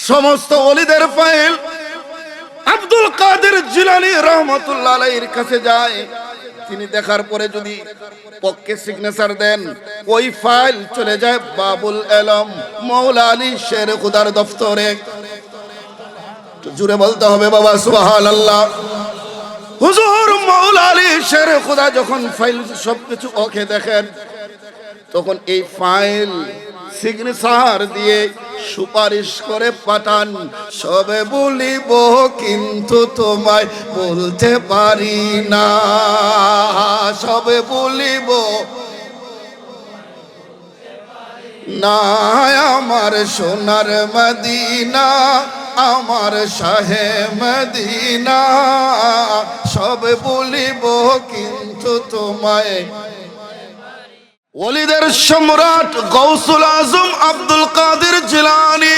সমস্ত ওলিদের ফাইল আব্দুল কাদের জিলানী রহমাতুল্লাহ আলাইহির কাছে যায়। তিনি দেখার পরে যদি পক্ষে সিগনেচার দেন, ওই ফাইল চলে যায় বাবুল আলম মাওলা আলী শের খুদার দফতরে। জুড়ে বলতে হবে বাবা সুবহানাল্লাহ। হুজুর মাওলা আলী শের খুদা যখন ফাইল সবকিছু ওকে দেখেন, তখন এই ফাইল সিগনেচার দিয়ে সুপারিশ করে পাঠান, সবে বলিব কিন্তু তোমায় বলতে পারি না, সবে বলিব না আমার সোনার মদিনা, আমার শাহে মদিনা, সবে বলিব কিন্তু তোমায়। ওলিদের সম্রাট গৌসুল আজম আব্দুল কাদের জিলানী,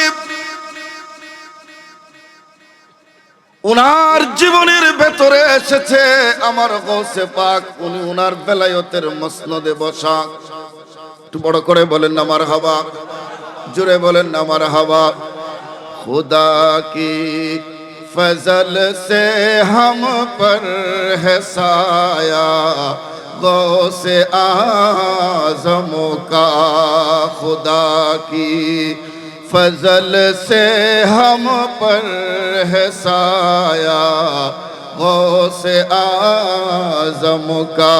উনার জীবনের ভেতরে এসেছে আমার গৌসে পাক, উনি উনার বেলায়েতের মসনদে বসা। একটু বড় করে বলেন না মারহাবা, জোরে বলেন না মারহাবা। खुदा की फजल से हम पर है साया, गौसे आज़म का, खुदा की फजल से हम पर है साया, गौसे आज़म का,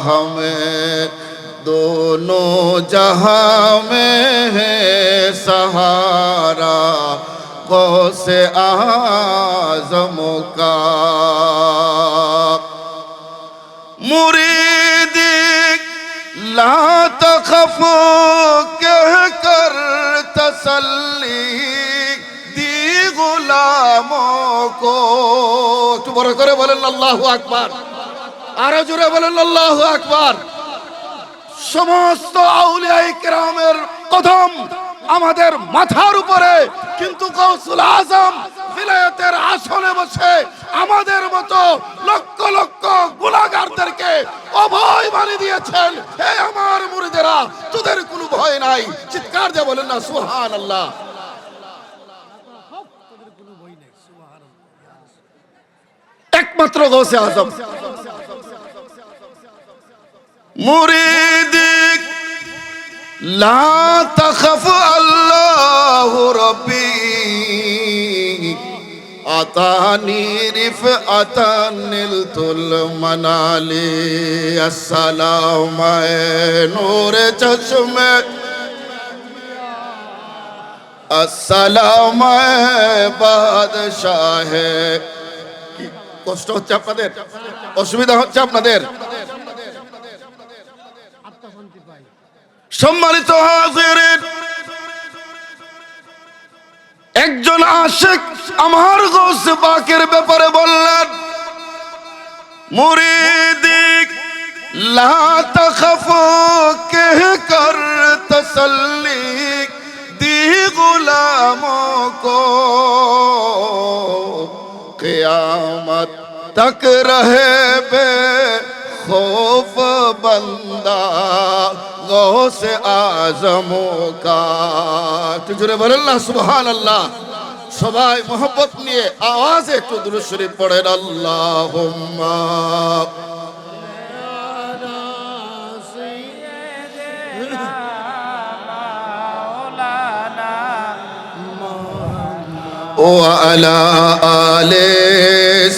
हमें दोनों जहां में है सहारा, गौसे आज़म का। मुरीद ला तखफो कह कर तसल्ली दी गुलामों को। तो बड़ा करे बोलें अल्लाहु আকবার, আরো জোরে বলেন আল্লাহু আকবার। সমস্ত আউলিয়ায়ে কেরামের কদম আমাদের মাথার উপরে, কিন্তু গৌসুল আজম বিলায়েতের আসনে বসে আমাদের মতো লক্ষ লক্ষ গুনাহগারদেরকে অভয় বানিয়ে দিয়েছেন। হে আমার মুরিদেরা, তোদের কোনো ভয় নাই, চিৎকার দিয়ে বলেন না সুবহানাল্লাহ। একমাত্র গৌসে আজম। মুরিদ লা তখফ আল্লাহু রব্বি আতানি রিফআতান নিলতুল মানালি, আসসালাম নূরে চশমে, আসসালাম বাদশাহে। কি কষ্ট হচ্ছে আপনাদের, অসুবিধা হচ্ছে আপনাদের? সম্মানিত হাজিরিন, একজন আশিক আমার গৌসে পাকের ব্যাপারে বললেন, মুরিদিক লা তখফু কহ কর তসল্লি দি গুলামোं को, क़यामत तक रहे बेखौफ बंदा, गौसे आज़मों का। तो জোরে বলেন না সুবহানাল্লাহ। সবাই মোহব্বত নিয়ে আওয়াজে একটু দুরূদ শরীফ পড়েন, আল্লাহুম্মা ওয়া আলা আলি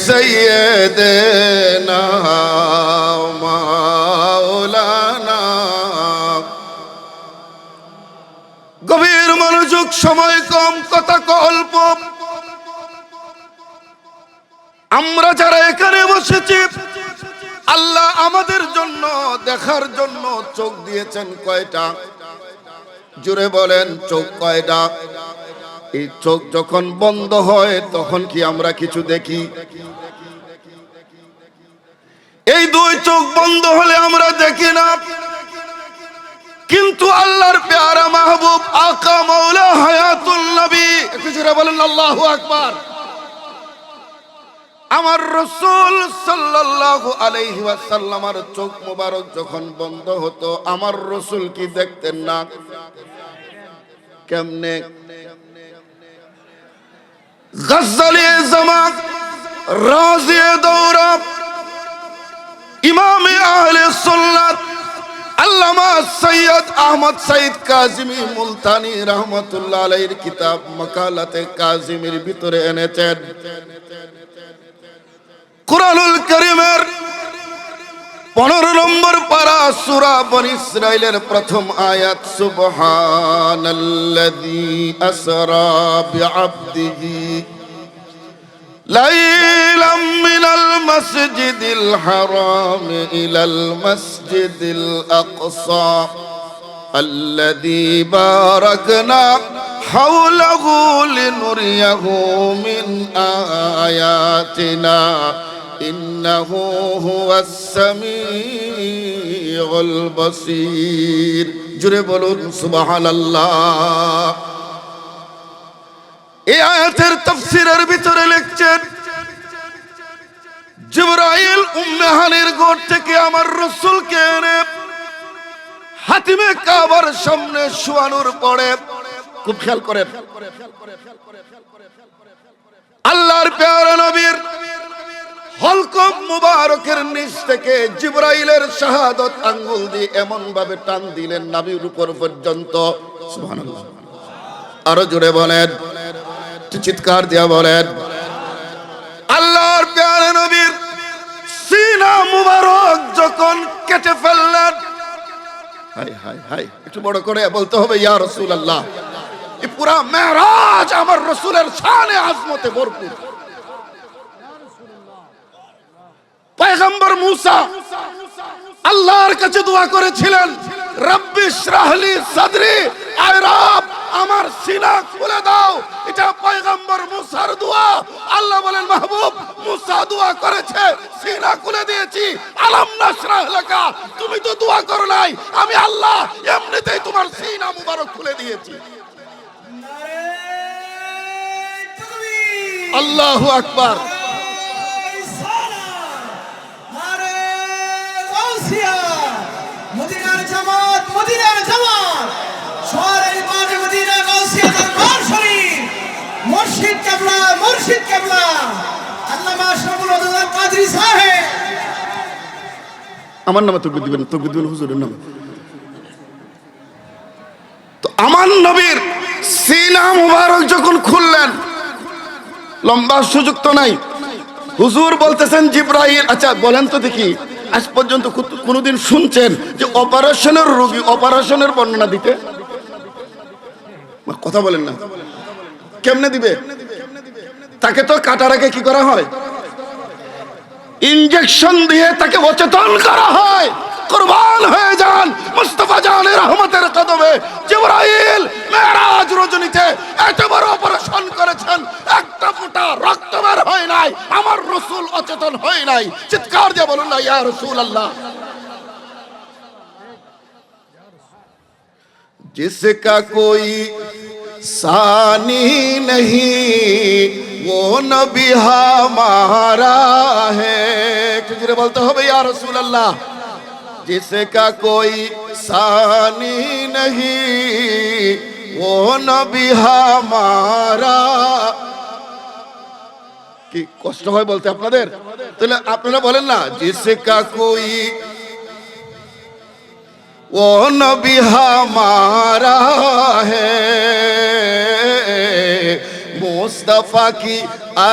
সাইয়্যিদিনা মাওলানা। গভীর মনোযোগ, সময় কম, কথা অল্প। আমরা যারা এখানে বসেছি, আল্লাহ আমাদের জন্য দেখার জন্য চোখ দিয়েছেন কয়টা? জোরে বলেন, চোখ কয়টা? এই চোখ যখন বন্ধ হয় তখন কি আমরা কিছু দেখি? এই দুই চোখ বন্ধ হলে আমরা দেখি না, কিন্তু আল্লাহর প্যারা মাহবুব আকা মাওলা হায়াতুল নবী, একটু জোরে বলেন আল্লাহু আকবার। আমার রাসূল সাল্লাল্লাহু আলাইহি ওয়াসাল্লামের চোখ মোবারক যখন বন্ধ হতো, আমার রাসূল কি দেখতেন না? কেমনে? গজ্জালি জামাত, রাজি দৌরা, ইমামে আহলে সুন্নাত আল্লামা সৈয়দ আহমদ সাইদ কাজিমি মুলতানি রহমাতুল্লাহ আলাইহির কিতাব মাকালাতে কাজিমির ভিতরে এনেছেন কুরআনুল কারীমের 15 নম্বর পারা সূরা বনী ইসরাইলের প্রথম আয়াত, সুবহানাল্লাযী আসরা বিআবদিহি লাইলাম মিনাল মাসজিদিল হারাম ইলাল মাসজিদিল আকসা আল্লাযী বারাকনা হাওলাহু লিনুরিয়াহু মিন আয়াতিনা ইন্নাহু হুয়াস সামিউল বাসীর। জুড়ে বলুন সুবহানাল্লাহ। এই আয়াতের তাফসীরের ভিতরে লিখছেন, জিবরাইল উম্মে হানির ঘর থেকে আমার রাসূলকে এনে হাতিমে কাবার সামনে শোয়ানোর পরে, খুব খেয়াল করেন, আল্লাহর প্যারা নবীর হলকম মুবারকের নিচ থেকে জিবরাইলের শাহাদত আঙ্গুল দিয়ে এমন ভাবে টান দিলেন নবীর উপর পর্যন্ত। সুবহানাল্লাহ। আরো জোরে বলেন, চিৎকার দিয়া বলেন। আল্লাহর প্যারা নবীর সিনা মুবারক যখন কেটে ফেললেন, হাই হাই হাই, একটু বড় করে বলতে হবে ইয়া রাসূলুল্লাহ। এই পুরা মেরাজ আমার রাসূলের শানে আজমতে ভরপুর। পয়গম্বর মুসা আল্লাহর কাছে দোয়া করেছিলেন, রব্বি ইশরাহ লি সাদরি, আয় রব আমার সিনা খুলে দাও। এটা পয়গম্বর মুসার দোয়া। আল্লাহ বলেন, মাহবুব মুসা দোয়া করেছে, সিনা খুলে দিয়েছি। আলাম নাশরাহ লাকা, তুমি তো দোয়া করো নাই, আমি আল্লাহ এমনিতেই তোমার সিনা মুবারক খুলে দিয়েছি। আল্লাহু আকবার। মদিনার জামাত, মদিনার জামাত, শহরের ইমামে মদিনা গাউসিয়া দরবার শরীফ, মুর্শিদ কেবলা, মুর্শিদ কেবলা আল্লামা আশরাফুল আদনান কাদরি সাহেব। আমার নামে তকবীর দিবেন, তকবীর দিবেন হুজুরের নামে। তো আমার নবীর সিনা মুবারক যখন খুললেন, লম্বা সুযোগ তো নাই, হুজুর বলতেছেন জিবরাইল। আচ্ছা বলেন তো দেখি, আজ পর্যন্ত কোনোদিন শুনছেন যে অপারেশনের রোগী অপারেশনের বর্ণনা দিতে? কথা বলেন না, কেমনে দিবে? তাকে তো কাটার আগে কি করা হয়? ইনজেকশন দিয়ে তাকে অচেতন করা হয়। কুরবান হয়ে যান মুস্তাফা জানের রহমতের কদমে। জিবরাইল মেরাজ রজনীতে এত বড় অপারেশন করেছেন, একটা ফোঁটা রক্ত বের হয় নাই, আমার রাসূল অচেতন হয় নাই। চিৎকার দিয়ে বলুন না ইয়া রাসূলুল্লাহ। जिसका कोई सानी नहीं वो नबी हमारा है। तुझे बोलते हो भैया रसूल अल्लाह। जिसका कोई सानी नहीं वो नबी हमारा। কি কষ্ট হয় বলতে আপনাদের? তাহলে আপনারা বলেন না, जिसका कोई वो नबी हमारा है, मुस्तफा की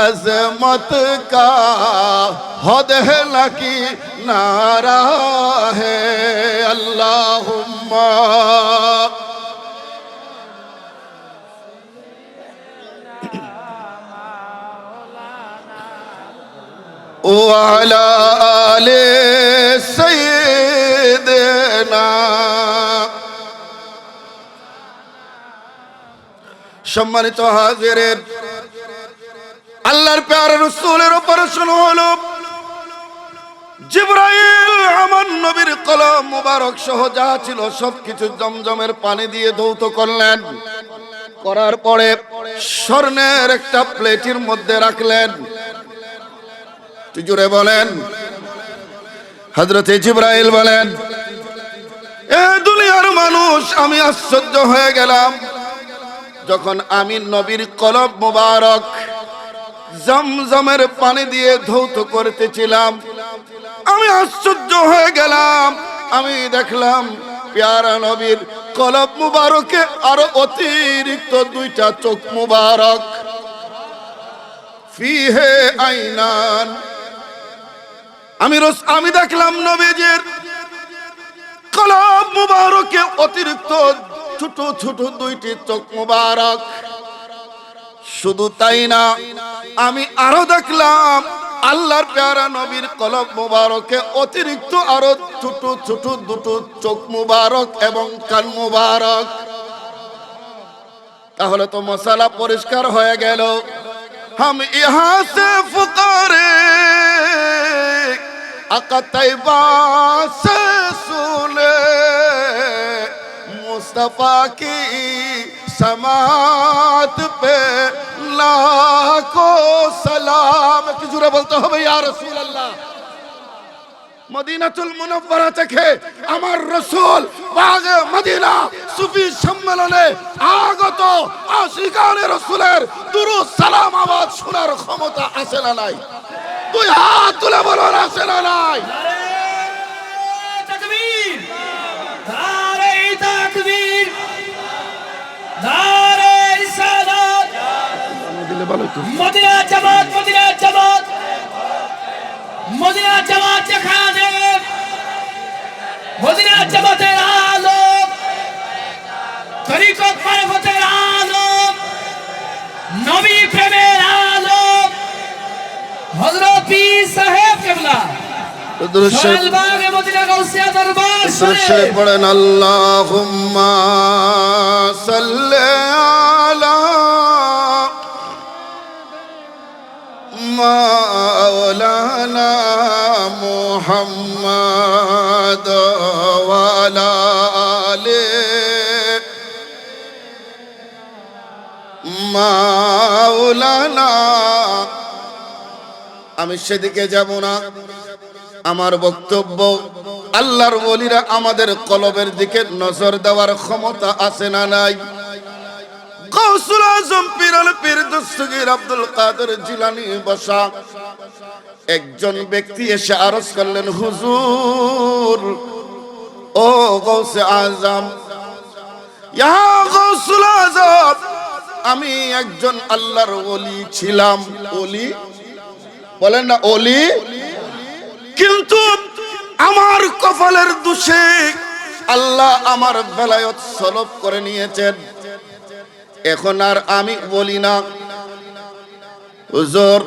अजमत का हद है न की नारा है। अल्लाहुम्मा वाला आले सैयदना। সম্মানিত হাজিরের, আল্লাহর প্যারা রাসূলের অপারেশন হলো। জিবরাইল আমার নবীর কলম মুবারক সহ যা ছিল সবকিছু জমজমের পানি দিয়ে ধৌত করলেন। করার পরে স্বর্ণের একটা প্লেটের মধ্যে রাখলেন। জুড়ে বলেন। হযরতে জিবরাইল বলেন, এ দুনিয়ার মানুষ, আমি আশ্চর্য হয়ে গেলাম যখন আমি নবীর কলব মুবারক জমজমের পানি দিয়ে ধৌত করতেছিলাম। আমি আশ্চর্য হয়ে গেলাম, আমি দেখলাম পেয়ারা নবীর কলব মুবারকে আরো অতিরিক্ত দুইটা চোখ মুবারক, ফিহে আইনান। আমি দেখলাম নবীজির কলব মুবারকে অতিরিক্ত ছোট ছোট দুইটি চোখ মুবারক। শুধু তাই না, আমি আরো দেখলাম আল্লাহর পেয়ারা নবীর কলব মুবারকে অতিরিক্ত আরো ছোট ছোট দুটো চোখ মুবারক এবং কান মুবারক। তাহলে তো মশালা পরিষ্কার হয়ে গেল। हम यहाँ से फुकारे आका तैयबा से सुने मुस्तफा की समात पे लाखों सलाम। একটু জোরে বলতে হবে ইয়া রাসূলুল্লাহ। মদিনাতুল মুনাওয়ারা থেকে আমার রাসূল বাগে মদিনা সুফি সম্মেলনে আগত আশিকানে রাসূলের দুরূদ সালাম আওয়াজ শোনার ক্ষমতা আছে না নাই? তুই হাত তুলে বল, আছে না নাই? তাকবীর, নারে তাকবীর, নারে রিসালাত। মদিনা জামাত, মদিনা জামাত, মদিনা জামাত যেখানে, মদিনা জামাতের আলো, তরিকত মারফতের আলো, নবী প্রেমের আলো, হযরত পীর সাহেব কেবলা শালবাগে মদিনা গাউসিয়া দরবার শরীফ পড়েন আল্লাহুম্মা সাল্লি আলা মাওলানা মুহাম্মদ ওয়া আলা আলি মাওলানা। আমি সেদিকে যাব না। আমার বক্তব্য, আল্লাহর ওলিরা আমাদের কলবের দিকে নজর দেওয়ার ক্ষমতা আছে না নাই? গাউসুল আজম পীরুল পীর দস্তগীর আব্দুল কাদের জিলানী বসা একজন ব্যক্তি এসে আরজ করলেন, হুজুর ও গাউসে আজম, ইয়া গাউসুল আজম, আমি একজন আল্লাহর ওলি ছিলাম। ওলি বলেন না, ওলি। কিন্তু আমার কপালের দোষে আল্লাহ আমার বেলায়েত সলব করে নিয়েছেন। এখন আর আমি বলি না। হুজুর,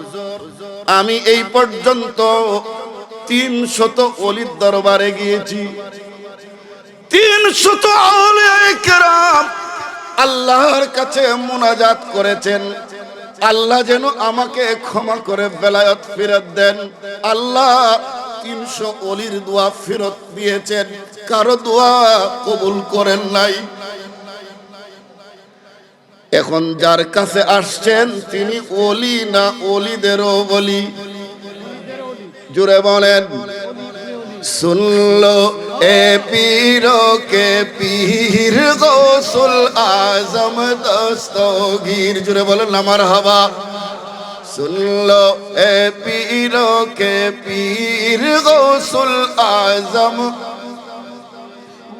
আমি এই পর্যন্ত 300 ওলির দরবারে গিয়েছি। 300 আউলিয়ায়ে কেরাম আল্লাহর কাছে মুনাজাত করেছেন, আল্লাহ যেন আমাকে ক্ষমা করে বেলায়েত ফেরত দেন। আল্লাহ 300 ওলির দোয়া ফেরত দিয়েছেন, কারো দোয়া কবুল করেন নাই। এখন যার কাছে আসছেন তিনি ওলি না ওলিদেরও বলি? জুড়ে বলেন। सुनलो ए पीरो के पीर गौसुल आजम दस्तगीर। जुड़े बोलो ना मरहबा। सुन लो ए पीरो के पीर गौसुल आजम,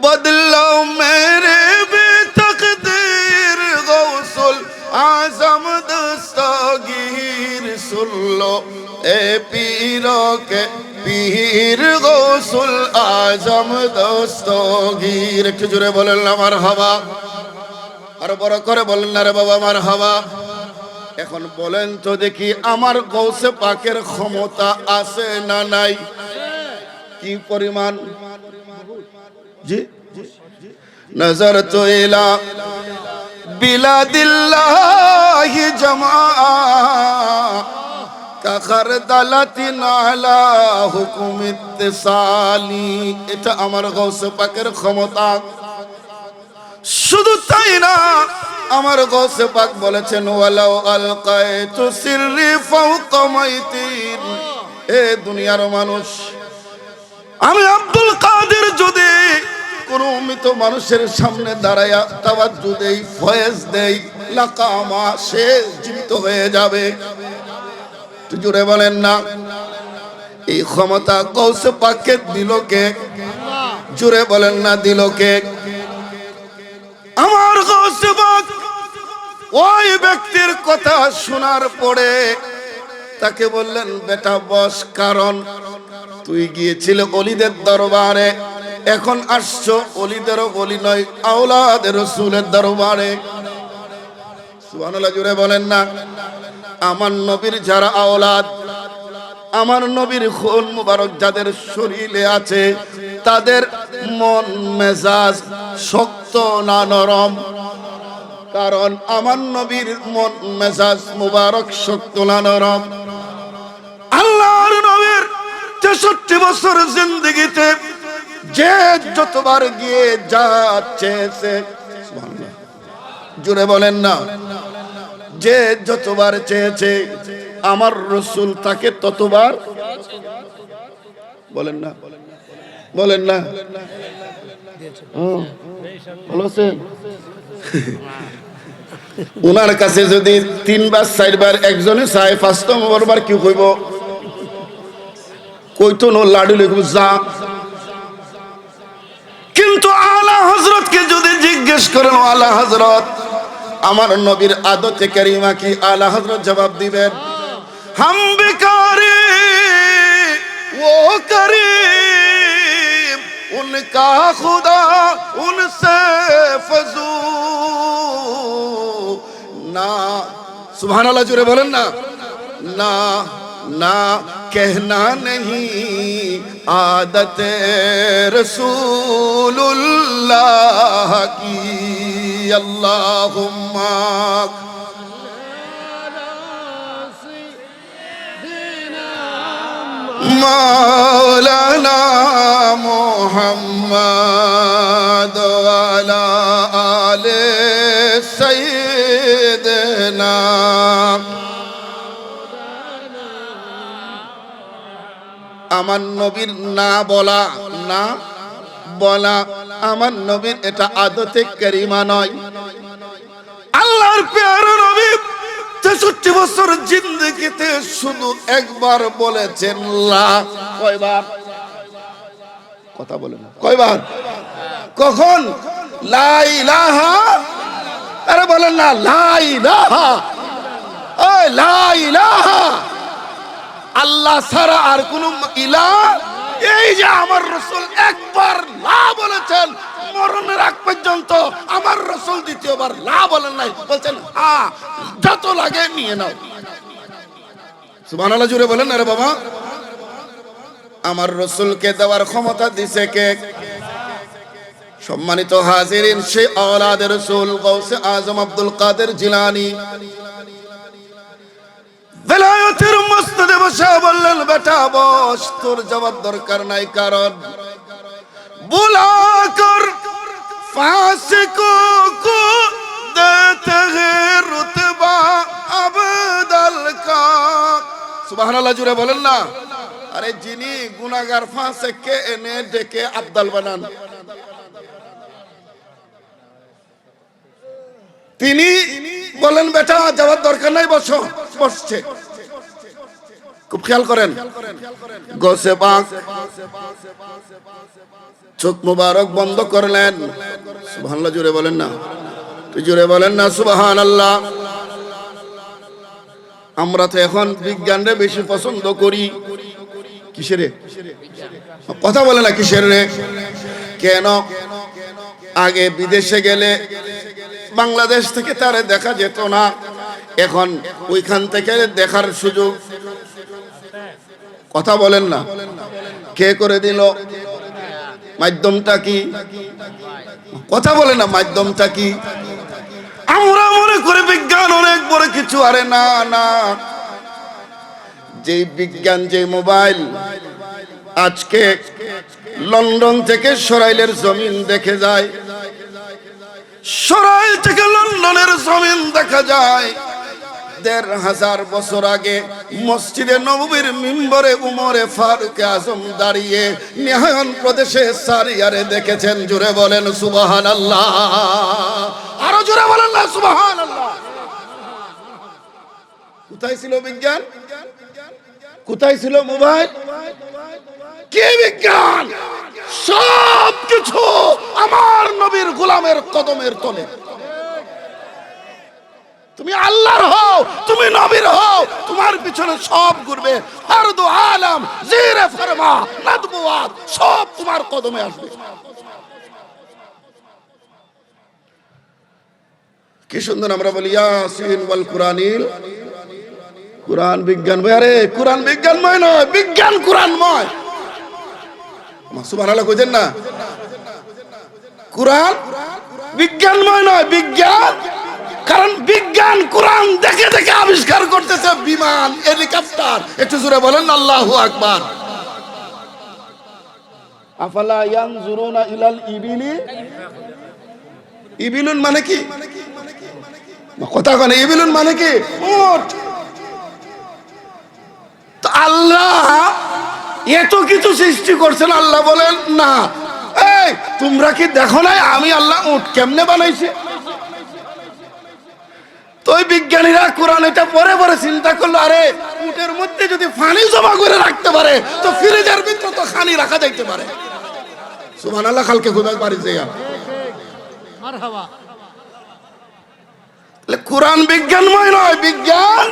बदलो मेरे बेतकदीर गौसुल आजम दस्तगीर। सुन लो ए पीरो के पीर गौसुल आजम दस्तगीर। একটু জোরে বলেন না মারহাবা, আর বড় করে বলেন না রে বাবা মারহাবা। এখন বলেন তো দেখি, আমার গৌসে পাকের ক্ষমতা আছে না নাই? কি পরিমাণ? জি, নজর তো ইলা বিলাদিল্লাহি জামা কাখারদালাতিন আলা হুকুম ইত্তিসালি। এটা আমার গৌসে পাকের ক্ষমতা। শুধু তাই না, আমার গৌসে পাক বলেছেন, ওয়ালাউ আলকাইতু সিররি ফাওকা মাইতিন। এ দুনিয়ার মানুষ, আমি আব্দুল কাদের যদি কোন মৃত মানুষের সামনে দাঁড়ায়া তাওয়াজ্জু দেই, ফয়েজ দেই, লাকামা, সে জীবিত হয়ে যাবে। জুড়ে বলেন না। এই ক্ষমতা গৌসে পাককে দিল কে? জুড়ে বলেন না, দিল কে? আমার গৌসে পাক ওই ব্যক্তির কথা শোনার পরে তাকে বললেন, বেটা বস, কারণ তুই গিয়েছিলে অলিদের দরবারে, এখন আসছো অলিদেরও অলি নয় আওলাদের রাসূলের দরবারে। সুবহানাল্লাহ, জুড়ে বলেন না। আমার নবীর যারা আওলাদ, আমার নবীর খুন মুবারক যাদের শরীরে আছে, তাদের মন মেজাজ শক্ত না নরম? কারণ আমার নবীর মন মেজাজ মুবারক শক্ত না নরম? আল্লাহর নবীর 63 বছর জিন্দেগিতে যে যতবার গিয়ে যাচ্ছে, জুড়ে বলেন না, যে যতবার চেয়েছে আমার রাসূল তাকে ততবার, বলেন না, বলেন না, বলেছেন। উনার কাছে যদি 3 বার 4 বার একজনে চায়, 5 নম্বর বার কি কইব? কইতো নো লাডু লিখব যা। কিন্তু আলা হযরতকে যদি জিজ্ঞেস করেন, আলা হযরত আমার নবীর আদতে কারিমা কি, আলা হযরত জবাব দিবেন, হাম বিকারি ও করিম উনকা খুদা উনসে ফজু না। সুবহানাল্লাহ, জুড়ে বলেন না। না না, कहना नहीं आदत रसूलुल्लाह की। अल्लाहुम्मा मौलाना मुहम्मद वाला आले सैयदना। আমার নবীর না বলা, না বলা আমার নবীর এটা আদতে কারিমা নয়। আল্লাহর প্যারা নবী 63 বছর জিন্দেগিতে শুধু একবার বলেছেন লা। কয়বার? কথা বলেন, কয়বার? কখন? লা ইলাহা, আরে বলেন না, লা ইলাহা, ওই লা ইলাহা, আল্লাহ ছাড়া আর কোন ইলাহ। এই যে আমার রাসূল একবার লা বলেছেন, মরণের আগ পর্যন্ত আমার রাসূল দ্বিতীয়বার লা বলেন নাই, বলছেন হ্যাঁ যত লাগে নিয়ে নাও। সুবহানাল্লাহ, জুড়ে বলেন না রে বাবা। আমার রাসূলকে দেওয়ার ক্ষমতা দিছে কে? সম্মানিত হাজিরিন, সে আওলাদের রাসূল গাউসে আজম আব্দুল কাদের জিলানী বেলায়েতের মসনদে বসে বললেন, বেটা বস, তোর জবাব দরকার নাই, কারণ বুলাকর ফাসিকো কো দেতে হ্যায় রুতবা আবদাল কা। সুবহানাল্লাহ, জুড়ে বলেন না। আরে যিনি গুনাহগার ফাসিককে এনে ডেকে আবদাল বানান, তিনি বলেন বেটা যাওয়ার দরকার নাই, বসো। বসছে। খুব খেয়াল করেন, গৌসে পাক চোখ মুবারক বন্ধ করলেন। সুবহানাল্লাহ, জুড়ে বলেন না, জুড়ে বলেন না সুবহানাল্লাহ। আমরা তো এখন বিজ্ঞানরে বেশি পছন্দ করি। কিসের রে? কথা বলে না, কিসের রে? কেন? আগে বিদেশে গেলে বাংলাদেশ থেকে তারে দেখা যেত না, এখন ওইখান থেকে দেখার সুযোগ। কথা বলেন না, কে করে দিল? মাধ্যমটা কি? কথা বলে না, মাধ্যমটা কি? আমরা মনে করে বিজ্ঞান অনেক বড় কিছু, আরে না না। যে বিজ্ঞান, যে মোবাইল আজকে লন্ডন থেকে সরাইলের জমিন দেখে যায়, সরাইল থেকে লন্ডনের জমিন দেখা যায়। ১৫০০ বছর আগে মসজিদে নববীর মিম্বরে উমরে ফারুক আজম দাঁড়িয়ে নিহায়ন প্রদেশে সারিয়ারে দেখেছেন। জোরে বলেন সুবহানাল্লাহ, আরো জোরে বলেন না সুবহানাল্লাহ। কোথায় ছিল বিজ্ঞান? কোথায় ছিল মোবাইল? কি বিজ্ঞান? সব কিছু আমার নবীর গোলামের কদমের তলে। তুমি আল্লাহর হও, তুমি নবীর হও, তোমার পিছনে সব ঘুরবে। ফারদু আলম, জিরে ফরমা, নদবুয়াত সব তোমার কদমে আসবে। কি সুন্দর আমরা বলি ইয়াসিন ওয়াল কুরআনিল। কুরআন বিজ্ঞানময়। আরে কুরআন বিজ্ঞানময় নয়, বিজ্ঞান কুরআনময়। সুবহানাল্লাহ কইছেন না? কুরআন বিজ্ঞানময় নয়, বিজ্ঞান। কারণ বিজ্ঞান কুরআন দেখে দেখে আবিষ্কার করতেছে বিমান, হেলিকপ্টার। একটু জোরে বলেন আল্লাহু আকবার। আফালা ইয়ানজুরুনা ইলাল ইবিলি। ইবিলুন মানে কি? কথা কনে ইবিলুন মানে কি? উট। তো আল্লাহ এত কিছু সৃষ্টি করছেন, আল্লাহ বলেন না, এই তোমরা কি দেখো নাই আমি আল্লাহ উট কেমনে বানাইছি? তো ওই বিজ্ঞানীরা কোরআন এটা পরে পরে চিন্তা করলো, আরে উটের মধ্যে যদি পানি জমা করে রাখতে পারে তো ফ্রিজের ভিতরে তো পানি রাখা যাইতে পারে। সুবহানাল্লাহ। কালকে ঘুমাই পারি যে মারহাবা। কোরআন বিজ্ঞানময় নয়, বিজ্ঞান।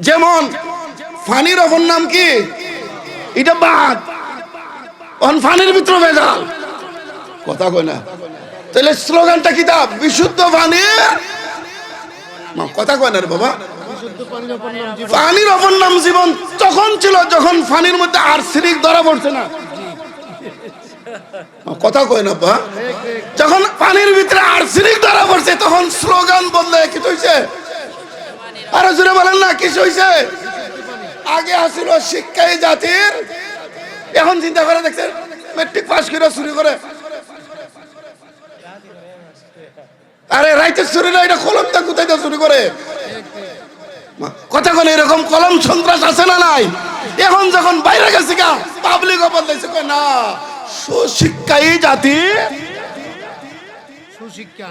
যেমন পানির অপর নাম কি? এটা বাদ। পানির ভিতরে ভেজাল। কথা কয় না? তাহলে স্লোগানটা কি? তা বিশুদ্ধ পানির। কথা কয় না রে বাবা। পানির অপর নাম জীবন তখন ছিল যখন পানির মধ্যে আর্সেনিক ধরা পড়ছে না। কথা কয় না বা? যখন পানির ভিতরে আর্সেনিক ধরা পড়ছে তখন স্লোগান বদলে কি হইছে? আরো জোরে বলেন না কি হইছে? আগে আসিল শিক্ষাই জাতির, এখন চিন্তা করে দেখছেন মেট্রিক পাস করে শুরু করে। আরে রাইতে শুরু না, এটা কলমটা কোথায় শুরু করে? কথা কলে এরকম কলম সন্ত্রাস আছে না নাই? এখন যখন বাইরে গেছে গা পাবলিক বদলাইছে, কয় না সুশিক্ষাই জাতি। সুশিক্ষা।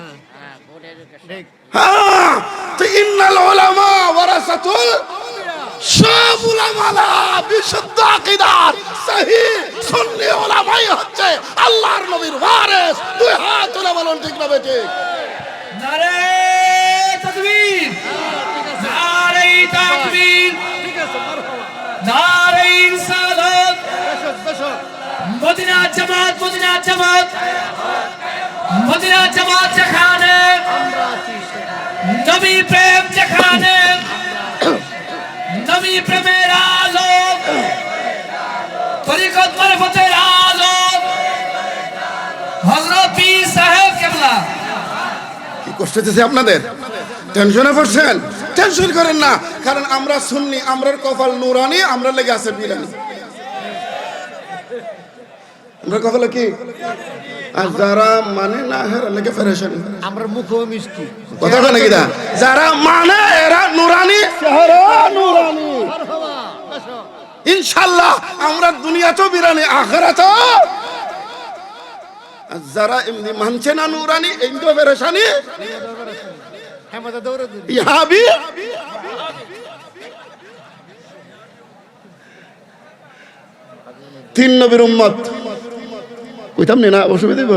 হ্যাঁ, তো ইন্নাল উলামা ওয়ারাসাতুল। সব উলামারা বিশুদ্ধ আকীদার সহিহ সুন্নি উলামাই হচ্ছে আল্লাহর নবীর ওয়ারিস। দুই হাত তুলে বলুন ঠিক না বেঠিক? নারে তাকবীর, নারে তাকবীর, নারে ইনসালাত। মদিনা জামাত, মদিনা জামাত, মদিনা জামাত যেখানে, নবী প্রেম যেখানে, নবী প্রেমের আলো, তরিকত মারফতের আলো, হযরত পীর সাহেব কেবলা। কি কষ্ট হচ্ছে আপনাদের? টেনশনে পড়ছেন? টেনশন করেন না, কারণ আমরা সুন্নি, আমরার কপাল নুরানি, আমরা লেগে আছে বিরানি। আমরা কপালে কি? আর যারা মানে না হেরা লেগে ফেরেশানি। আমরা মুখও মিষ্টি। কথা কয় নাকি? যারা মানে এরা নুরানি, চেহারা নুরানি। ইনশাআল্লাহ আমরা দুনিয়াতেও বিরানি, আখিরাতেও। আর যারা এমনি মানছে না নুরানি, এমনিও ফেরেশানি। ইহাবি। তিন নবীর উম্মত কইতাম না, অসুবিধা দিব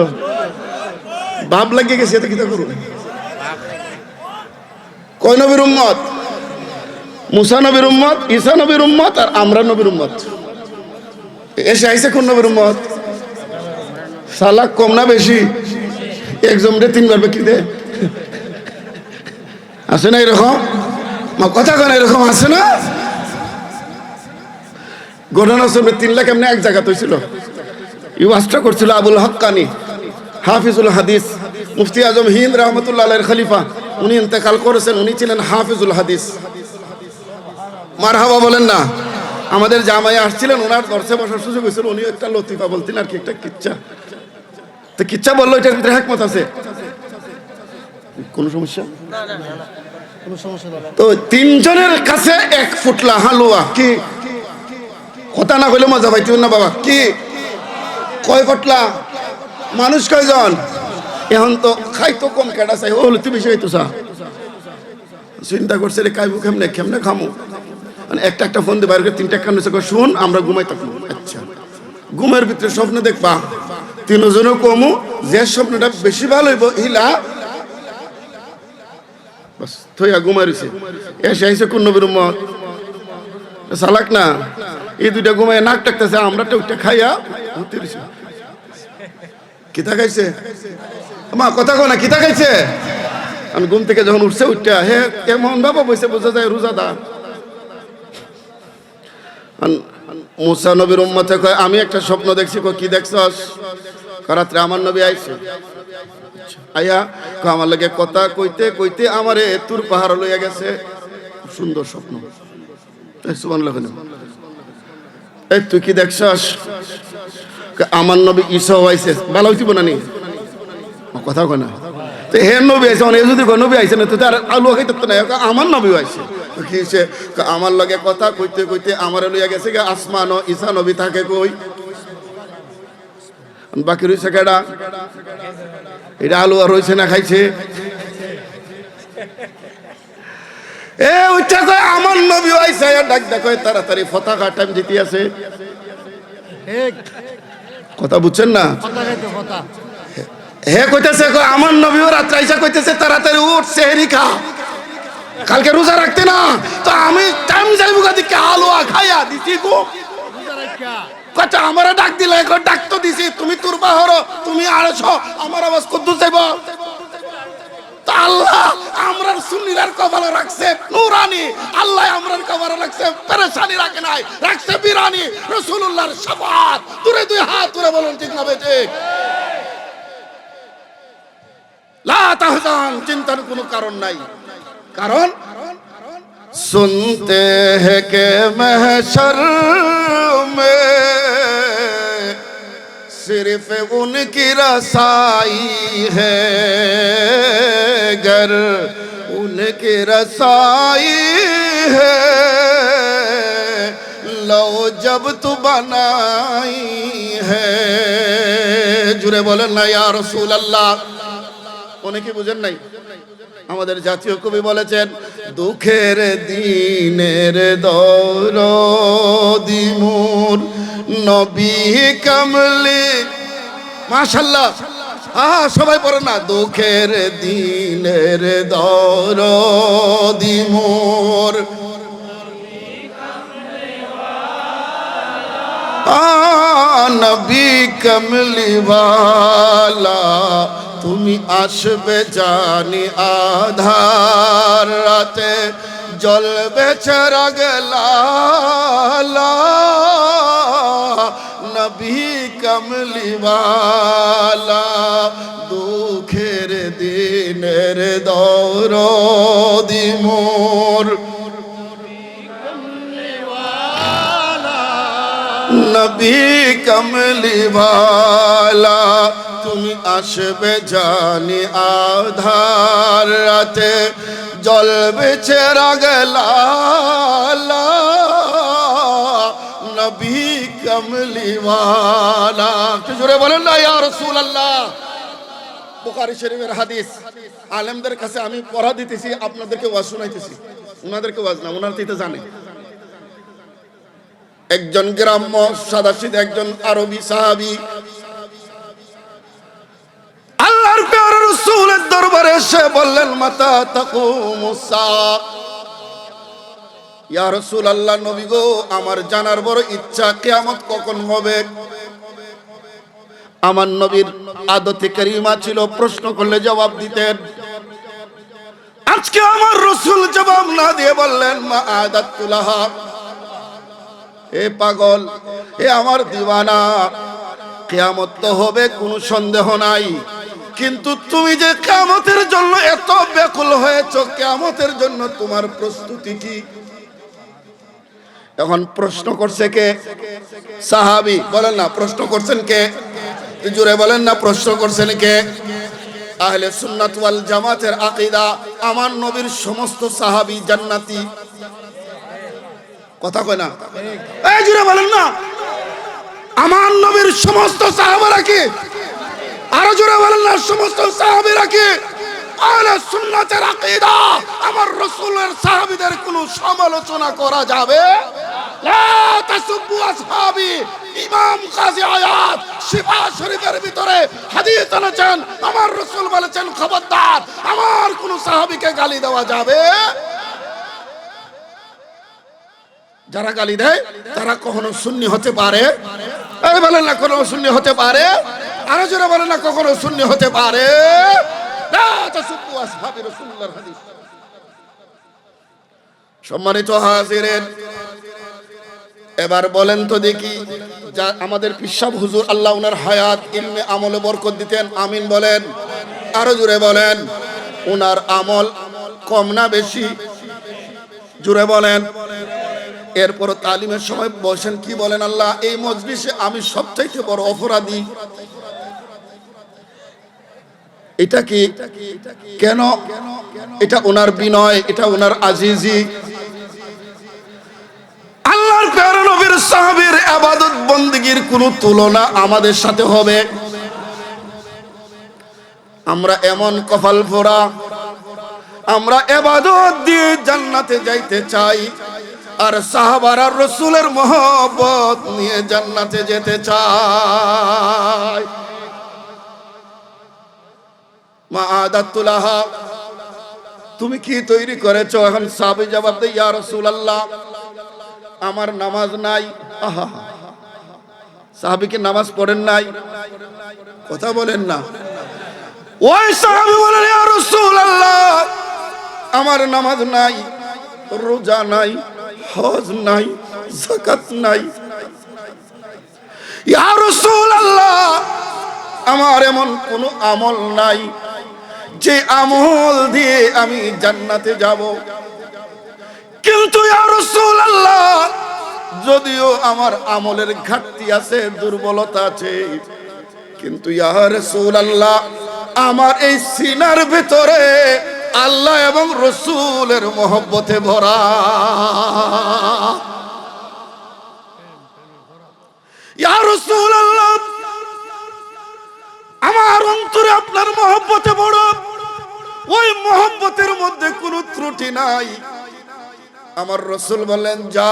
বাপ লাগিয়ে গেছে, এতে কিতা করুন? কয় নবীর উম্মত? মুসা নবীর উম্মত, ঈসা নবীর উম্মত, আর আমরা নবীর উম্মত। এসে আইছে কোন নবীর উম্মত? সালাক কম না বেশি? একজন রে তিনবার বেকি দে আছে না এরকম? কথা কেন এরকম আছে না? ঘটনা শুনবে 3 লাখ এমনি এক জায়গা হয়েছিল। ইউয়াজটা করছিল আবুল হক্কানি, হাফিজুল হাদিস, মুফতি আজম হিন্দ রহমতুল্লাহ আলাইহির খলিফা। উনি ইন্তেকাল করেছেন, উনি ছিলেন হাফিজুল হাদিস। মারহাবা বলেন না? আমাদের জামাই আসছিলেন, ওনার দর্শে বসার সুযোগ হয়েছিল। উনি একটা লতিফা বলতেন আর কি, একটা কিচ্ছা। তো কিচ্ছা বললো, এটার ভিতরে হিকমত আছে। কোন সমস্যা? তো 3 জনের কাছে 1 ফুটলা হালুয়া। কি কথা না কইলে মজা পাইতেন না বাবা? কি কয় ফুটলা? মানুষ কয়জন? এখন তো খাইতো কম, কেডা চাই হল তুই বেশি হইতো চা। চিন্তা করছে রে খাইবো কেমনে কেমনে খামো, মানে একটা একটা ফোন দিয়ে বাইরে করে তিনটা কান শুন আমরা ঘুমাই থাকবো। আচ্ছা ঘুমের ভিতরে স্বপ্ন দেখবা তিনজনও কমু, যে স্বপ্নটা বেশি ভালো হইব ইলা বাস থইয়া ঘুমাই রয়েছে। এসে আইসে কোন নবীর উম্মত চালাক না, এই দুইটা ঘুমাই নাক টাকতেছে, আমরা টুকটা খাইয়া ঘুরতে রয়েছে। কিতা খাইছে মা কথা কো না, কিতা খাইছে? আমি ঘুম থেকে যখন উঠছে উঠটা হে কেমন বাবা বসে বোঝা যায় রোজাদার। মুসা নবীর উম্মতে কয় আমি একটা স্বপ্ন দেখছি। কি দেখছস? রাত্রে আমার নবী আইছে, আইয়া আমার লাগে কথা কইতে কইতে আমারে তুর পাহাড় লইয়া গেছে। সুন্দর স্বপ্ন। সুবহানাল্লাহ। এই তুই কি দেখছস? আমার নবী ঈসা আইছে। ভালো হইব না নি কথা কয় না, হে নবী আইছে মানে যদি নবী আইছে না তো তার আলু খাইতে না, আমার নবী আইছে। কি হইছে? আমার লগে কথা কইতে কইতে আমারে লইয়া গেছে আসমান ও ঈসা নবী থাকে কই? বাকি রইছে কেডা? এটা আলু আর হইছে না খাইছে? এ উঠা কয় আমার নবী আইছে, ডাক ডাক কয় তাড়াতাড়ি পতাকা টাইম দিতে আছে। কথা বুঝছেন না? হে কইতেছে আমার নবীও রাত্রে আইসা কইতেছে তাড়াতাড়ি উঠ সেহরি খা, কালকে রোজা রাখতে না তো আমি টাইম যাইব দিকে হালুয়া খাইয়া দিছি গো। কথা আমারে ডাক দিলে ডাক তো দিছি, তুমি তোর বাহর তুমি আড়ছ আমার আওয়াজ কদ্দুস যাইব। আল্লাহ আমরার সুন্নিরার কপালে রাখছে নুরানি, আল্লাহ আমরার কপালে রাখছে পেরেশানি রাখে নাই, রাখছে বিরানি রাসূলুল্লাহর শাফাআত। তুরে দুই হাত তুলে বলুন ঠিক না ঠিক? লা তাহজান, চিন্তার কোনো কারণ নাই। কারণ सुनते हैं कि महशर में सिर्फ उनकी रसाई है, गर उनकी रसाई है लो जब तू बनाई है। जुरे बोलें ना या रसूल अल्लाह। অনেকে বুঝেন নাই, আমাদের জাতীয় কবি বলেছেন দুঃখের দিনের দরদি মোর নবী কামলি। মাশাআল্লাহ, সবাই পড়ে না, দুঃখের দিনের দরদি মোর নবী কামলি ওয়ালা। তুমি আসবে জানি আধার রাতে, জ্বলবে চিরাগ লালা নবী কামলি ওয়ালা। দুঃখের দিনের দরদি মোর নবী কামলি ওয়ালা। তুমি আসবে জানি আধার রাতে, জ্বলবে চিরাগ লালা নবী কামলি ওয়ালা। একটু জোরে বলেন না ইয়া রাসূলুল্লাহ। বুখারী শরীফের হাদিস, আলেমদের কাছে আমি পড়া দিতেছি, আপনাদেরকে ওয়াজ শোনাইতেছি, ওনাদেরকে ওয়াজ না, ওনারা তো জানে। একজন গ্রাম্য সাদাসিধে একজন আরবি সাহাবী আল্লাহর প্রিয় রাসূলের দরবারে এসে বললেন মাতা তাকুমুস সাআ। ইয়া রাসূলুল্লাহ, নবী গো আমার জানার বড় ইচ্ছা কিয়ামত কখন হবে। আমার নবীর আদতে কারিমা ছিল প্রশ্ন করলে জবাব দিতেন। আজকে আমার রাসূল জবাব না দিয়ে বললেন মা আদাতুলাহা। এ পাগল, এ আমার দিওয়ানা, কিয়ামত তো হবে কোনো সন্দেহ নাই, কিন্তু তুমি যে কিয়ামতের জন্য এত ব্যাকুল হয়েছো, কিয়ামতের জন্য তোমার প্রস্তুতি কি? এখন প্রশ্ন করছে কে? সাহাবী। বলেন না প্রশ্ন করছেন কে? জোরে বলেন না প্রশ্ন করছেন কে? আহলে সুন্নাত ওয়াল জামাতের আকীদা, আমার নবীর সমস্ত সাহাবী জান্নাতি। কথা কয় না, এই জোরে বলেন না। আমার নবীর সমস্ত সাহাবারা কি? আরো জোরে বলেন না, সমস্ত সাহাবীরা কি? আহলে সুন্নাতের আকীদা, আমার রাসূলের সাহাবীদের কোনো সমালোচনা করা যাবে লা তাসুব্বু আসহাবি। ইমাম কাজী আয়াত শিফা শরীফের ভিতরে হাদিস এনেছেন, আমার রাসূল বলেছেন খবরদার আমার কোন সাহাবীকে গালি দেওয়া যাবে। যারা গালি দেয় তারা কখনো সুন্নি হতে পারে? এই বলেন না কখনো সুন্নি হতে পারে? আরো জোরে বলেন না কখনো সুন্নি হতে পারে? লা তাসুব্বু আসহাবি রাসূলুল্লাহর হাদিস। সম্মানিত হাজিরিন, এবার বলেন তো দেখি, যা আমাদের পিসাব হুজুর আল্লাহ ওনার হায়াত ইলমে আমলে বরকত দিতেন, আমিন বলেন। আরো জোরে বলেন। ওনার আমল কম না বেশি? জোরে বলেন। এরপর তালিমের সময় বসেন, কি বলেন? আল্লাহ এই মজলিসে আমি সবচাইতে বড় অপরাধী। এটা কি কেন? এটা ওনার বিনয়, এটা ওনার আজিজি। আল্লাহর প্যারা নবীর সাহাবীর ইবাদত বندگির কোনো তুলনা আমাদের সাথে হবে? আমরা এমন কপাল পোড়া, আমরা ইবাদত দিয়ে জান্নাতে যাইতে চাই, আর সাহাবারা রাসূলের মহব্বত নিয়ে জান্নাতে যেতে চায়। মা আদাতুলাহা, তুমি কি তৈরি করেছো? এখন সাহাবী জবাব দেয়, ইয়া রাসূলুল্লাহ আমার নামাজ নাই। আহা, সাহাবী কি নামাজ পড়েন নাই? কথা বলেন না। ওই সাহাবী বলেন, ইয়া রাসূলুল্লাহ আমার নামাজ নাই, রোজা নাই, হজ নাই, যাকাত নাই। ইয়া রাসূলুল্লাহ আমার এমন কোন আমল নাই যে আমল দিয়ে আমি জান্নাতে যাব। কিন্তু ইয়া রাসূলুল্লাহ যদিও আমার আমলের ঘাটতি আছে, দুর্বলতা আছে, কিন্তু ইয়া রাসূলুল্লাহ আমার এই সিনার ভিতরে আল্লাহ এবং রাসূলের মহব্বতে ভরা। ইয়া রাসূলুল্লাহ আমার অন্তরে আপনার মহব্বতে বড়, ওই মহব্বতের মধ্যে কোনো ত্রুটি নাই। আমার রাসূল বলেন, যা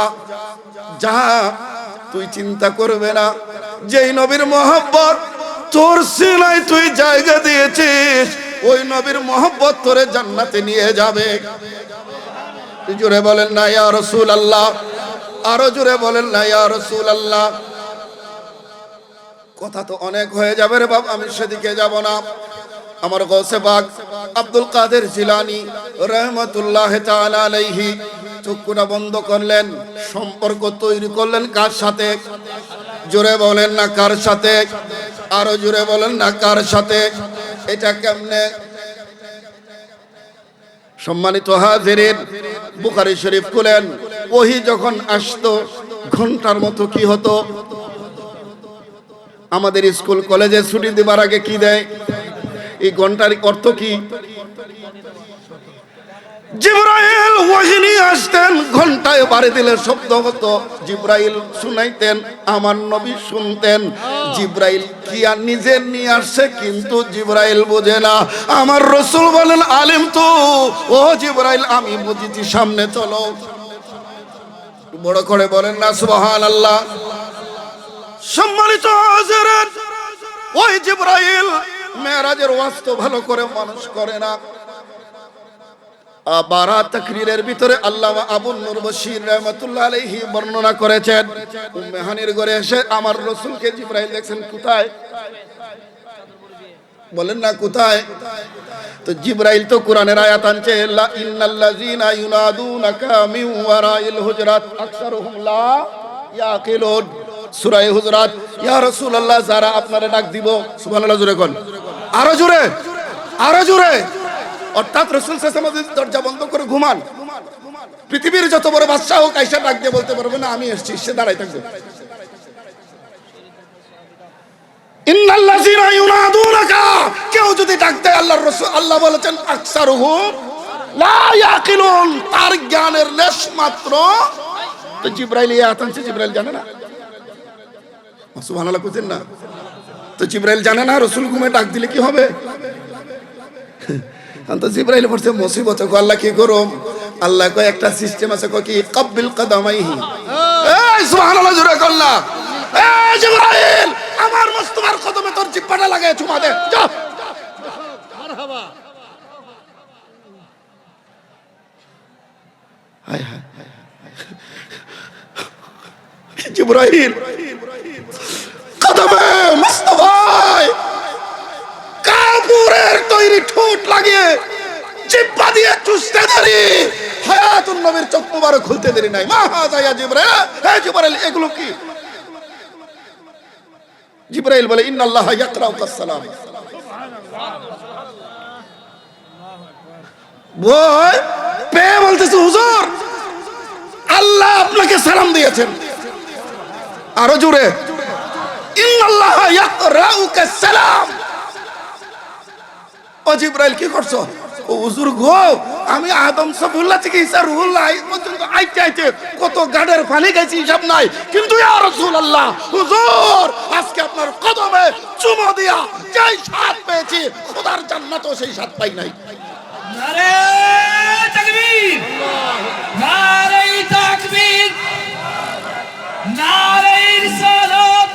যা তুই চিন্তা করবে না, যেই নবীর মহব্বত তোর সিনায় তুই জায়গা দিয়েছিস, ওই নবীর মহব্বত তোরে জান্নাতে নিয়ে যাবে। জোরে বলেন না ইয়া রাসূলুল্লাহ, আরো জোরে বলেন না ইয়া রাসূলুল্লাহ। কথা তো অনেক হয়ে যাবে রে বাবা, আমি সেদিকে যাব না। আমার গৌসে পাক আব্দুল কাদের জিলানী রাহমাতুল্লাহ তাআলা আলাইহি চক্ষুটা বন্ধ করলেন, সম্পর্ক তৈরি করলেন কার সাথে? জোরে বলেন না কার সাথে? আরো জোরে বলেন না কার সাথে? এটা কেমনে? সম্মানিত হাজিরিন, বুখারী শরীফ খুলেন, ওহী যখন আসতো ঘন্টার মতো কি হতো? আমাদের স্কুল কলেজে ছুটি দেবার আগে কি দেয়? এই ঘন্টার অর্থ কি? জিবরাইল ওহী নিয়ে আসতেন, ঘন্টায় বাড়ি দিলে শব্দ হতো, জিবরাইল শুনাইতেন, আমার নবী শুনতেন। জিবরাইল কি আর নিজে নিয়ে আসছে, কিন্তু জিবরাইল বোঝে না। আমার রাসূল বলেন, আলিম তো, ও জিবরাইল আমি বুঝেছি, সামনে চলো। বড় করে বলেন না সুবহানাল্লাহ। সম্মানিত হাজিরিন, ওই জিবরাইল মেরাজের ওয়াস্ত ভালো করে মানুষ করে না। বারাত তাকরীরের ভিতরে আল্লামা আবু নূর বশীর রাহমাতুল্লাহ আলাইহি বর্ণনা করেছেন, উম্মে হানির ঘরে এসে আমার রাসূলকে জিবরাইল দেখছেন। কোথায়? বলেন না কোথায়? তো জিবরাইল তো কোরআনের আয়াত আনছে, লা ইন্নাল্লাযীনা ইউনাদুনাকা মিন ওয়ারাইল হুজরাত আকসারুহুম লা ইয়াকিলুন। সূরা হুজরাত। ইয়া রাসূলুল্লাহ যারা আপনারে ডাক দিব, সুবহানাল্লাহ জোরে কোন, আরো জোরে, আরো জোরে। অর্থাৎ রাসূল সাল্লাল্লাহু আলাইহি ওয়াসাল্লাম দরজা বন্ধ করে ঘুমান, পৃথিবীর যত বড় বাদশা হোক আয়েশা ডাক দিয়ে বলতে পারবে না আমি এসেছি, সে দাঁড়ায় থাকবে। ইন্নাল্লাযীনা ইউনাদুনাকা, কেউ যদি ডাক দেয় আল্লাহর রাসূল, আল্লাহ বলেছেন আকসারুহুম লা ইয়াকিলুন, তার জ্ঞানের লেশ মাত্র। তো জিবরাইল এই আয়াত আনছে, জিবরাইল জানে না? সুবহানাল্লাহ বুঝেন না? তো জিবরাইল জানে না রাসূল ঘুমে ডাক দিলে কি হবে? তো জিবরাইল পড়ছে মুসিবতে, কো আল্লাহ কি করুম? আল্লাহ কয় একটা সিস্টেম আছে, কয় কি কাব্বিল কদামাইহি। এই সুবহানাল্লাহ জোরে কল্লা। এই জিবরাইল আমার মুস্তাফার কদমে তোর জিহ্বাটা লাগায় চুমা দে, যা। মারহাবা। হায় হায় জিবরাইল কদমে মুস্তাফায় কাপুরের তৈরি ঠোঁট লাগিয়ে জিহ্বা দিয়ে চুষতে দেরি, হায়াতুন নবীর চোখ মুবারক খুলতে দেরি নাই। মা হাযা ইয়া জিবরাইল। হে জিবরাইল এগুলো কি? জিবরাইল বলে ইন্নাল্লাহা ইয়াকরাউকাস সালাম। বল পে বলতেছে হুজুর আল্লাহ আপনাকে সালাম দিয়েছেন। আরো জোরে ইন্নাল্লাহা ইয়াকরাউকাস সালাম। ও জিবরাইল কি করছো? ও হুজুর গো আমি আদম সফুল্লাহ থেকে ঈসা রুহুল্লাহ পর্যন্ত আইতে আইতে কত গাড়ের পানি খাইছি হিসাব নাই, কিন্তু ইয়া রাসূলুল্লাহ হুজুর আজকে আপনার কদমে চুমো দিয়া যেই স্বাদ পেয়েছি খোদার জান্নাতেও সেই স্বাদ পাই নাই। নারে তাকবীর, নারে তাকবীর, নারে রিসালাত,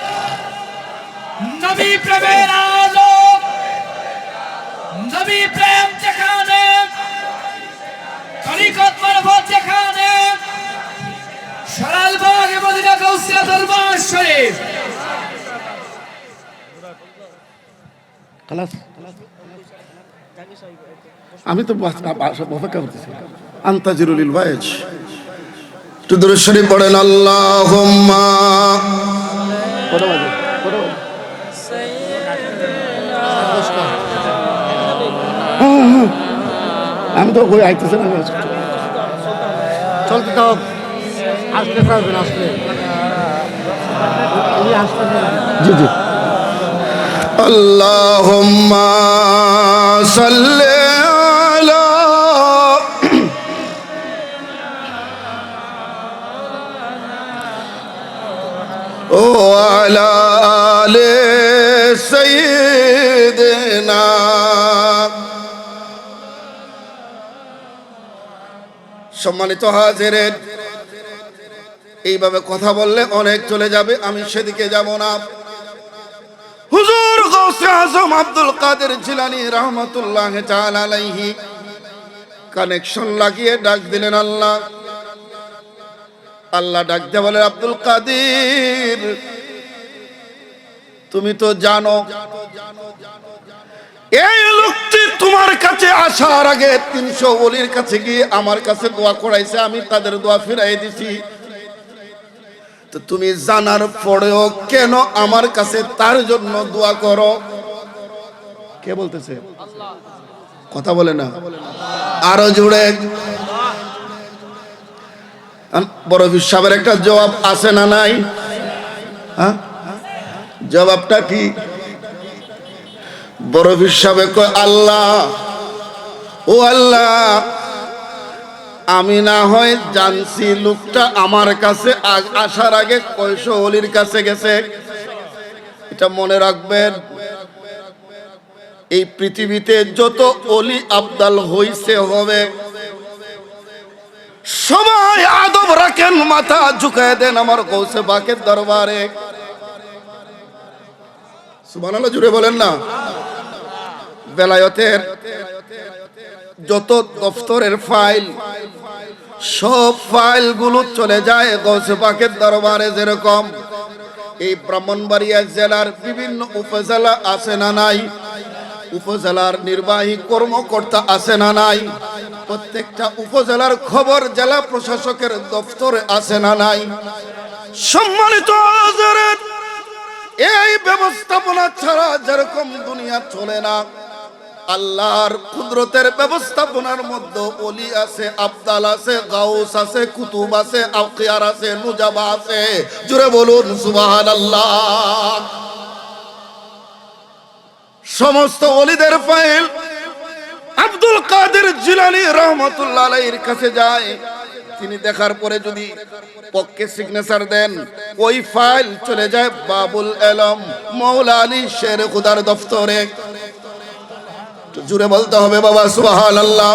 নবী প্রেমের আলো, নবী প্রেম যেখানে, তরিকত মারফত যেখানে, সরালবাগ মদিনা গাউসিয়া দরবার শরীফ। খালাস আমি তো অপেক্ষা করতেছি। আন্তাজিরুল ভাইজ একটু দরুদ শরীফ পড়েন। আল্লাহুম্মা আমি তো কই আইতেছে না, চলতে তো আসলে পারবেন, আসলে জি জি। আল্লাহুম্মা সাল্লি আলা ও আলা আলি সাইয়্যিদিনা। সম্মানিত হাজিরিন, এইভাবে কথা বললে অনেক চলে যাবে, আমি সেদিকে যাব না। হুজুর গাউসে আজম আব্দুল কাদের জিলানী রাহমাতুল্লাহি তাআলা আলাইহি কানেকশন লাগিয়ে ডাক দিলেন আল্লাহ। আল্লাহ ডাক দিয়ে বলে আব্দুল কাদের তুমি তো জানো এই লোকটি তোমার কাছে আসার আগে 300 ওলির কাছে গিয়ে আমার কাছে দোয়া করাইছে, আমি তাদের দোয়া ফিরাই দিছি। তো তুমি জানার পরেও কেন আমার কাছে তার জন্য দোয়া করো? কে বলতেছে? কথা বলে না, আরো জুড়ে। বড় সাহেবের একটা জবাব আছে না নাই? হ্যাঁ, জবাবটা কি? বড় সাহেব কয় আল্লাহ, ও আল্লাহ আমি না হয় জানছি লোকটা আমার কাছে আসার আগে কয়শো ওলির কাছে গেছে। এটা মনে রাখবেন, এই পৃথিবীতে যত ওলি আবদাল হইছে হবে সবাই আদব রাখেন, মাথা ঝুঁকায় দেন আমার গৌসে পাকের দরবারে। সুবহানাল্লাহ জুড়ে বলেন না। বেলায়েতের যত দফতরের ফাইল, সব ফাইল গুলো চলে যায় গৌসে পাকের দরবারে। যেরকম এই ব্রাহ্মণবাড়িয়া জেলার বিভিন্ন উপজেলা আছে না নাই? উপজেলার নির্বাহী কর্মকর্তা আছে না নাই? প্রত্যেকটা উপজেলার খবর জেলা প্রশাসকের দফতরে আছে না নাই? সম্মানিত হাজিরিন, এই ব্যবস্থাপনা ছাড়া যেরকম দুনিয়া চলে না, আল্লাহর কুদরতের ব্যবস্থাপনার মধ্যে ওলি আছে, আবদাল আছে, গাউস আছে, কুতুব আছে, আউকিয়ার আছে, নুজাবা আছে। জোরে বলুন সুবহানাল্লাহ। সমস্ত ওলিদের ফাইল আব্দুল কাদের জিলানী রাহমাতুল্লাহ আলাইহির কাছে যায়। তিনি দেখার পরে যদি পক্ষে সিগনেচার দেন, ওই ফাইল চলে যায় বাবুল আলম মৌলা আলী শের খুদার দফতরে। জুড়ে বলতে হবে বাবা সুবহানাল্লাহ।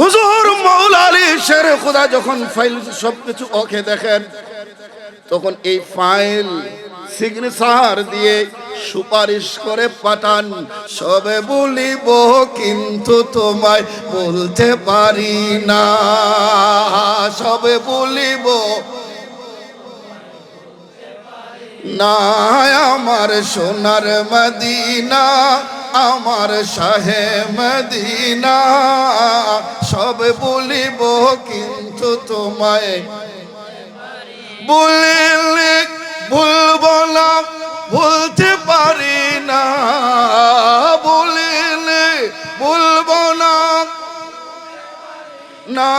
হুজুর মাওলা আলী শের খোদা যখন ফাইল সবকিছু ওকে দেখেন, তখন এই ফাইল সিগনেচার দিয়ে সুপারিশ করে পাঠান, সবে বলিব কিন্তু তোমায় বলতে পারি না, সবে বলিব না আমার সোনার মদিনা, আমার শাহে মদিনা, সব বলিব কিন্তু তোমায় বললে ভুলবো না, ভুলতে পারি না, বললে ভুলবো না, না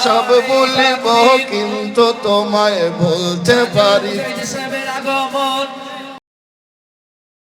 সব বলিব কিন্তু তোমায় বলতে পারি। আগমন